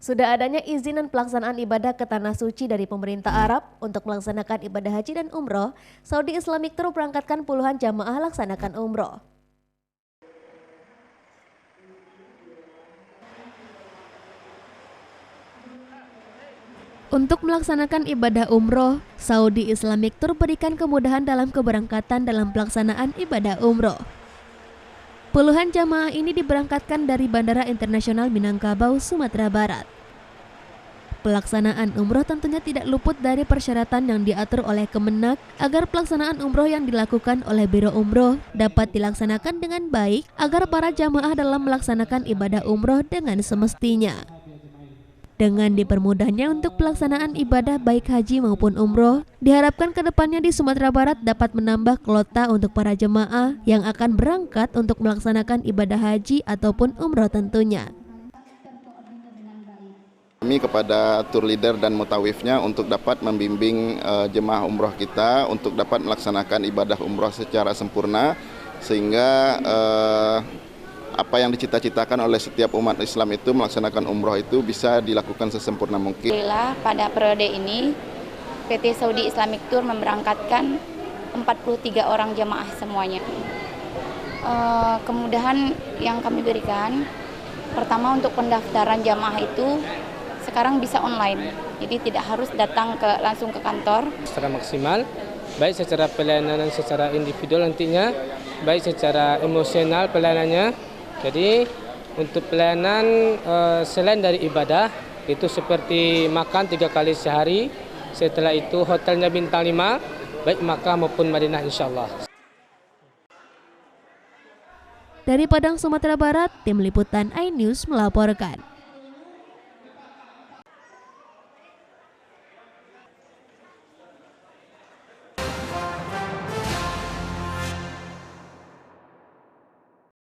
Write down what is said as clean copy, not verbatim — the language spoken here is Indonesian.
Sudah adanya izin dan pelaksanaan ibadah ke Tanah Suci dari pemerintah Arab untuk melaksanakan ibadah haji dan umroh, Saudi Islamic Tour berangkatkan puluhan jamaah laksanakan umroh. Untuk melaksanakan ibadah umroh, Saudi Islamic Tour berikan kemudahan dalam keberangkatan dalam pelaksanaan ibadah umroh. Puluhan jamaah ini diberangkatkan dari Bandara Internasional Minangkabau, Sumatera Barat. Pelaksanaan umroh tentunya tidak luput dari persyaratan yang diatur oleh Kemenak agar pelaksanaan umroh yang dilakukan oleh Biro Umroh dapat dilaksanakan dengan baik agar para jamaah dalam melaksanakan ibadah umroh dengan semestinya. Dengan dipermudahnya untuk pelaksanaan ibadah baik haji maupun umroh, diharapkan kedepannya di Sumatera Barat dapat menambah kuota untuk para jemaah yang akan berangkat untuk melaksanakan ibadah haji ataupun umroh tentunya. Kami kepada tour leader dan mutawifnya untuk dapat membimbing jemaah umroh kita untuk dapat melaksanakan ibadah umroh secara sempurna sehingga apa yang dicita-citakan oleh setiap umat Islam itu melaksanakan umroh itu bisa dilakukan sesempurna mungkin. Alhamdulillah pada periode ini PT Saudi Islamic Tour memberangkatkan 43 orang jamaah semuanya. Kemudahan yang kami berikan, pertama untuk pendaftaran jamaah itu sekarang bisa online, jadi tidak harus datang langsung ke kantor. Secara maksimal, baik secara pelayanan secara individual nantinya, baik secara emosional pelayanannya. Jadi untuk pelayanan selain dari ibadah itu seperti makan 3 kali sehari, setelah itu hotelnya bintang 5, baik Makkah maupun Madinah insyaallah. Dari Padang, Sumatera Barat, tim liputan iNews melaporkan.